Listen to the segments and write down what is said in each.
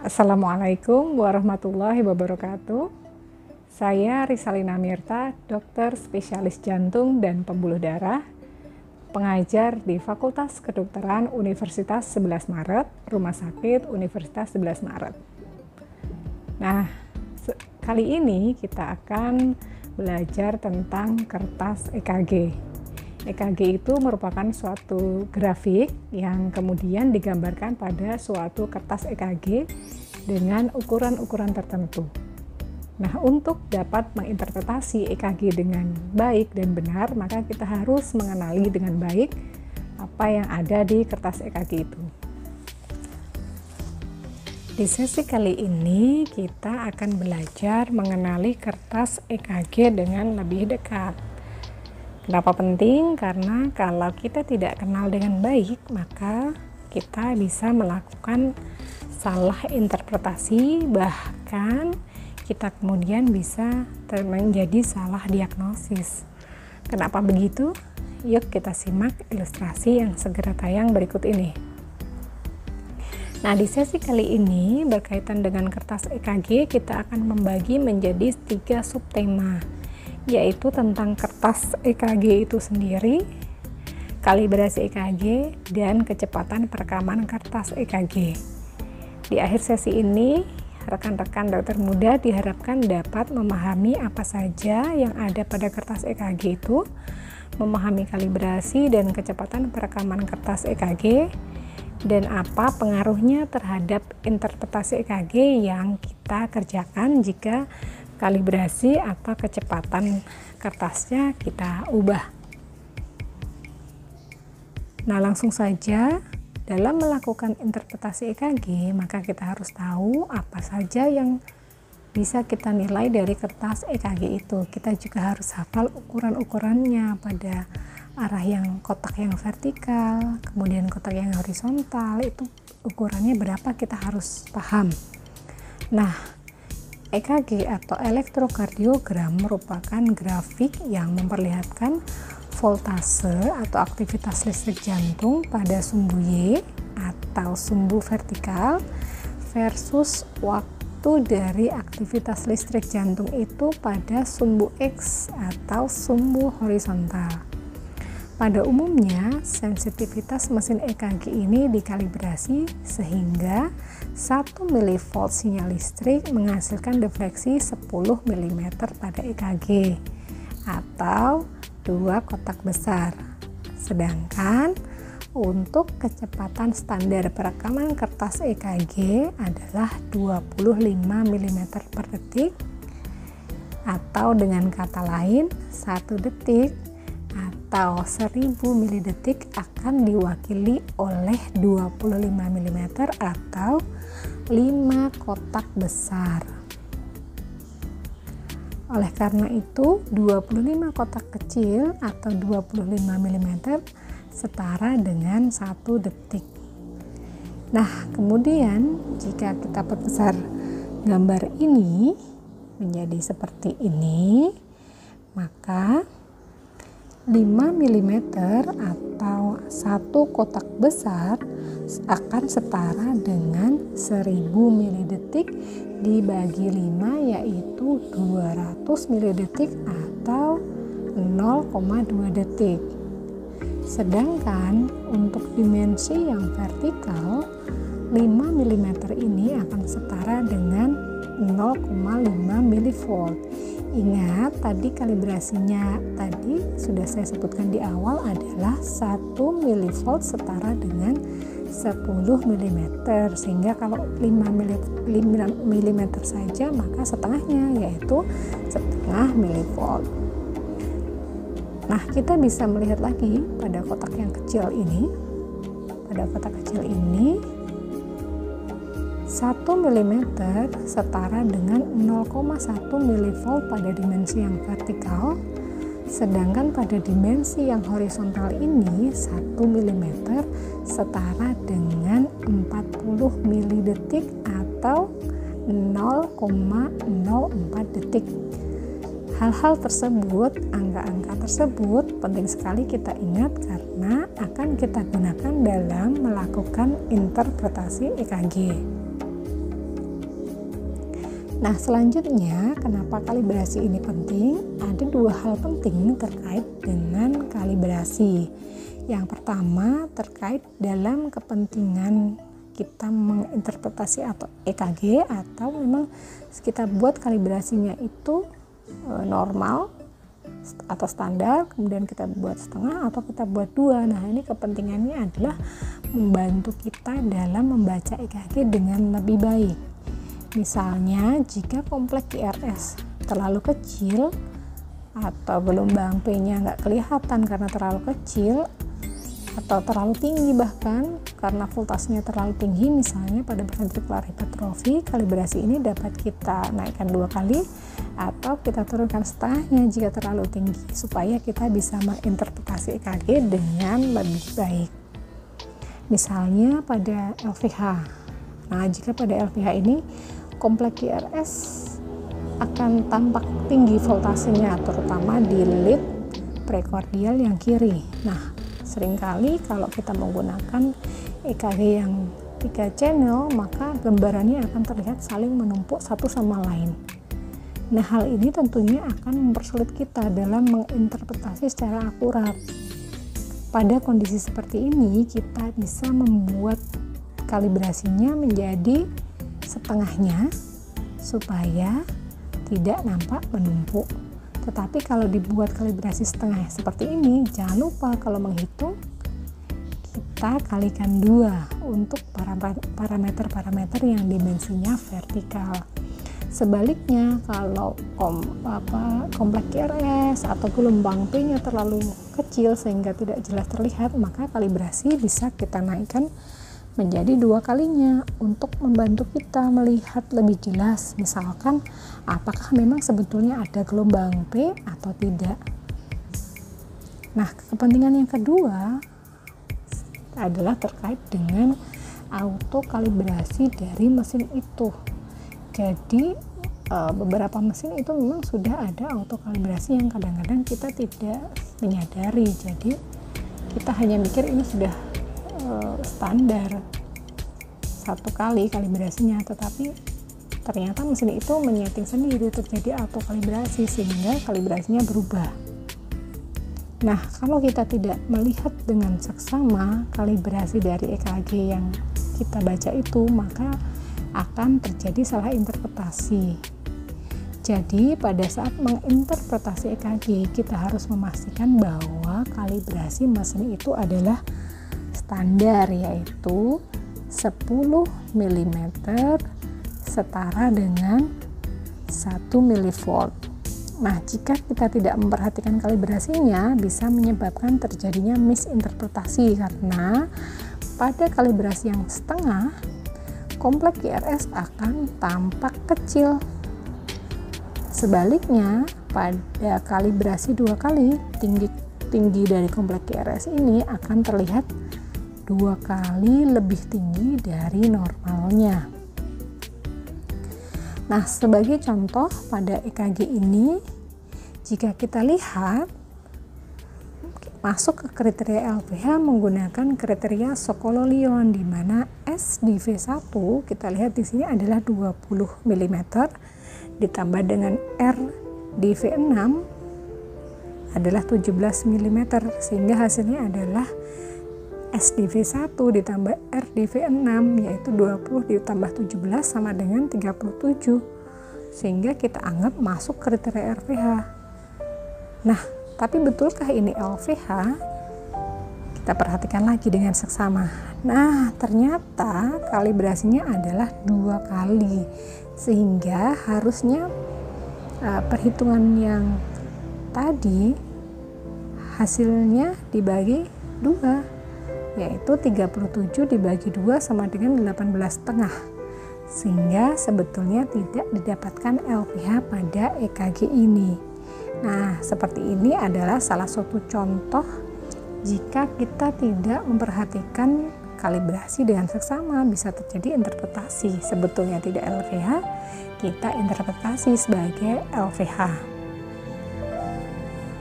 Assalamualaikum warahmatullahi wabarakatuh. Saya Risalina Mirta, dokter spesialis jantung dan pembuluh darah, pengajar di Fakultas Kedokteran Universitas 11 Maret, Rumah Sakit Universitas 11 Maret. Nah, kali ini kita akan belajar tentang kertas EKG. EKG itu merupakan suatu grafik yang kemudian digambarkan pada suatu kertas EKG dengan ukuran-ukuran tertentu. Nah, untuk dapat menginterpretasi EKG dengan baik dan benar, maka kita harus mengenali dengan baik apa yang ada di kertas EKG itu. Di sesi kali ini kita akan belajar mengenali kertas EKG dengan lebih dekat. Kenapa penting? Karena kalau kita tidak kenal dengan baik, maka kita bisa melakukan salah interpretasi, bahkan kita kemudian bisa menjadi salah diagnosis. Kenapa begitu? Yuk kita simak ilustrasi yang segera tayang berikut ini. Nah, di sesi kali ini berkaitan dengan kertas EKG, kita akan membagi menjadi 3 subtema, yaitu tentang kertas EKG itu sendiri, kalibrasi EKG, dan kecepatan perekaman kertas EKG. Di akhir sesi ini, rekan-rekan dokter muda diharapkan dapat memahami apa saja yang ada pada kertas EKG itu, memahami kalibrasi dan kecepatan perekaman kertas EKG, dan apa pengaruhnya terhadap interpretasi EKG yang kita kerjakan jika kalibrasi atau kecepatan kertasnya kita ubah. Nah, langsung saja dalam melakukan interpretasi EKG, maka kita harus tahu apa saja yang bisa kita nilai dari kertas EKG itu. Kita juga harus hafal ukuran-ukurannya pada arah yang kotak yang vertikal, kemudian kotak yang horizontal, itu ukurannya berapa kita harus paham. Nah, EKG atau elektrokardiogram merupakan grafik yang memperlihatkan voltase atau aktivitas listrik jantung pada sumbu Y atau sumbu vertikal versus waktu dari aktivitas listrik jantung itu pada sumbu X atau sumbu horizontal. Pada umumnya, sensitivitas mesin EKG ini dikalibrasi sehingga 1 mV sinyal listrik menghasilkan defleksi 10 mm pada EKG atau 2 kotak besar. Sedangkan untuk kecepatan standar perekaman kertas EKG adalah 25 mm per detik, atau dengan kata lain 1 detik atau 1000 milidetik akan diwakili oleh 25 mm atau 5 kotak besar. Oleh karena itu, 25 kotak kecil atau 25 mm setara dengan 1 detik. Nah, kemudian jika kita perbesar gambar ini menjadi seperti ini, maka 5 mm atau 1 kotak besar akan setara dengan 1000 milidetik dibagi 5, yaitu 200 milidetik atau 0,2 detik. Sedangkan untuk dimensi yang vertikal, 5 mm ini akan setara dengan 0,5 mV. Ingat, tadi kalibrasinya tadi sudah saya sebutkan di awal adalah 1 mV setara dengan 10 mm, sehingga kalau 5 mm saja maka setengahnya, yaitu setengah mV. Nah, kita bisa melihat lagi pada kotak yang kecil ini. Pada kotak kecil ini 1 mm setara dengan 0,1 mV pada dimensi yang vertikal, sedangkan pada dimensi yang horizontal ini 1 mm setara dengan 40 milidetik atau 0,04 detik. Hal-hal tersebut, angka-angka tersebut penting sekali kita ingat karena akan kita gunakan dalam melakukan interpretasi EKG. Nah, selanjutnya kenapa kalibrasi ini penting? Ada dua hal penting terkait dengan kalibrasi. Yang pertama terkait dalam kepentingan kita menginterpretasi atau EKG, atau memang kita buat kalibrasinya itu normal atau standar, kemudian kita buat setengah atau kita buat dua. Nah, ini kepentingannya adalah membantu kita dalam membaca EKG dengan lebih baik. Misalnya jika kompleks QRS terlalu kecil atau gelombang P-nya nggak kelihatan karena terlalu kecil atau terlalu tinggi, bahkan karena voltasenya terlalu tinggi, misalnya pada ventrikular hipertrofi, kalibrasi ini dapat kita naikkan 2 kali atau kita turunkan setengahnya jika terlalu tinggi, supaya kita bisa menginterpretasi EKG dengan lebih baik. Misalnya pada LVH. Nah, jika pada LVH ini kompleks QRS akan tampak tinggi voltasenya, terutama di lead prekordial yang kiri. Nah, seringkali kalau kita menggunakan EKG yang 3 channel, maka gambarannya akan terlihat saling menumpuk satu sama lain. Nah, hal ini tentunya akan mempersulit kita dalam menginterpretasi secara akurat. Pada kondisi seperti ini, kita bisa membuat kalibrasinya menjadi setengahnya supaya tidak nampak menumpuk. Tetapi kalau dibuat kalibrasi setengah seperti ini, jangan lupa kalau menghitung kita kalikan 2 untuk parameter-parameter yang dimensinya vertikal. Sebaliknya, kalau kompleks QRS atau gelombang P-nya terlalu kecil sehingga tidak jelas terlihat, maka kalibrasi bisa kita naikkan menjadi 2 kalinya untuk membantu kita melihat lebih jelas, misalkan apakah memang sebetulnya ada gelombang P atau tidak. Nah, kepentingan yang kedua adalah terkait dengan auto kalibrasi dari mesin itu. Jadi beberapa mesin itu memang sudah ada auto kalibrasi yang kadang-kadang kita tidak menyadari, jadi kita hanya mikir ini sudah standar 1 kali kalibrasinya, tetapi ternyata mesin itu menyeting sendiri, terjadi auto kalibrasi sehingga kalibrasinya berubah. Nah, kalau kita tidak melihat dengan seksama kalibrasi dari EKG yang kita baca itu, maka akan terjadi salah interpretasi. Jadi pada saat menginterpretasi EKG, kita harus memastikan bahwa kalibrasi mesin itu adalah standar, yaitu 10 mm setara dengan 1 mV. Nah, jika kita tidak memperhatikan kalibrasinya, bisa menyebabkan terjadinya misinterpretasi, karena pada kalibrasi yang setengah, kompleks QRS akan tampak kecil. Sebaliknya, pada kalibrasi 2 kali, tinggi dari kompleks QRS ini akan terlihat 2 kali lebih tinggi dari normalnya. Nah, sebagai contoh pada EKG ini, jika kita lihat masuk ke kriteria LVH menggunakan kriteria Sokolov-Lyon, di mana S di V1 kita lihat di sini adalah 20 mm ditambah dengan R di V6 adalah 17 mm, sehingga hasilnya adalah S di V1 ditambah R di V6 yaitu 20 ditambah 17 sama dengan 37, sehingga kita anggap masuk kriteria LVH. Nah, tapi betulkah ini LVH? Kita perhatikan lagi dengan seksama. Nah, ternyata kalibrasinya adalah 2 kali, sehingga harusnya perhitungan yang tadi hasilnya dibagi 2, yaitu 37 dibagi 2 sama dengan 18,5, sehingga sebetulnya tidak didapatkan LVH pada EKG ini. Nah, seperti ini adalah salah satu contoh jika kita tidak memperhatikan kalibrasi dengan seksama, bisa terjadi interpretasi sebetulnya tidak LVH, kita interpretasi sebagai LVH.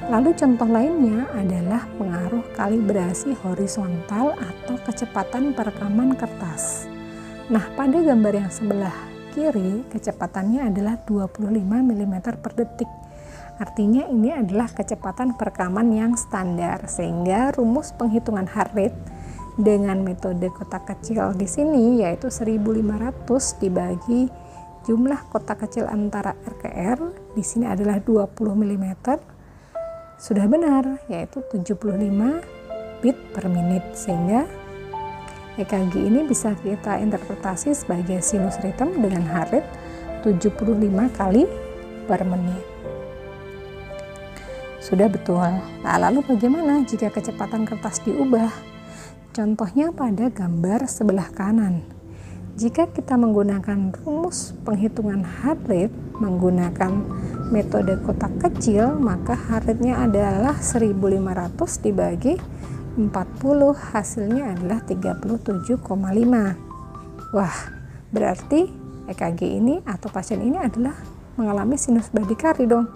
Lalu contoh lainnya adalah pengaruh kalibrasi horizontal atau kecepatan perekaman kertas. Nah, pada gambar yang sebelah kiri, kecepatannya adalah 25 mm per detik. Artinya ini adalah kecepatan perekaman yang standar, sehingga rumus penghitungan heart rate dengan metode kotak kecil di sini yaitu 1500 dibagi jumlah kotak kecil antara RKR di sini adalah 20 mm, sudah benar, yaitu 75 beat per menit, sehingga EKG ini bisa kita interpretasi sebagai sinus ritem dengan heart rate 75 kali per menit. Sudah betul. Nah, lalu bagaimana jika kecepatan kertas diubah? Contohnya pada gambar sebelah kanan. Jika kita menggunakan rumus penghitungan heart rate menggunakan metode kotak kecil, maka heart rate-nya adalah 1500 dibagi 40, hasilnya adalah 37,5. Wah, berarti EKG ini atau pasien ini adalah mengalami sinus bradikari dong.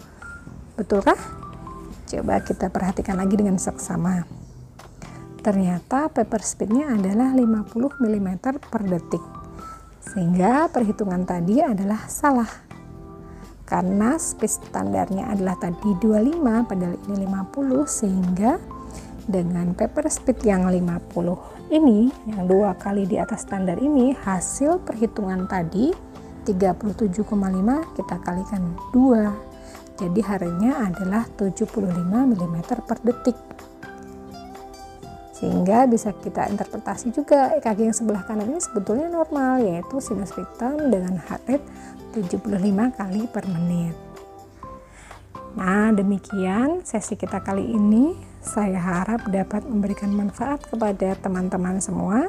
Betulkah? Coba kita perhatikan lagi dengan seksama. Ternyata paper speed-nya adalah 50 mm per detik. Sehingga perhitungan tadi adalah salah. Karena speed standarnya adalah tadi 25, padahal ini 50, sehingga dengan paper speed yang 50 ini, yang 2 kali di atas standar ini, hasil perhitungan tadi 37,5 kita kalikan 2. Jadi harinya adalah 75 mm per detik. Sehingga bisa kita interpretasi juga EKG yang sebelah kanan ini sebetulnya normal, yaitu sinus ritem dengan heart rate 75 kali per menit. Nah, demikian sesi kita kali ini. Saya harap dapat memberikan manfaat kepada teman-teman semua.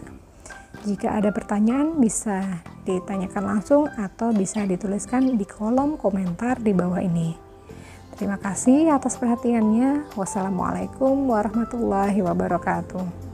Jika ada pertanyaan bisa ditanyakan langsung atau bisa dituliskan di kolom komentar di bawah ini. Terima kasih atas perhatiannya. Wassalamualaikum warahmatullahi wabarakatuh.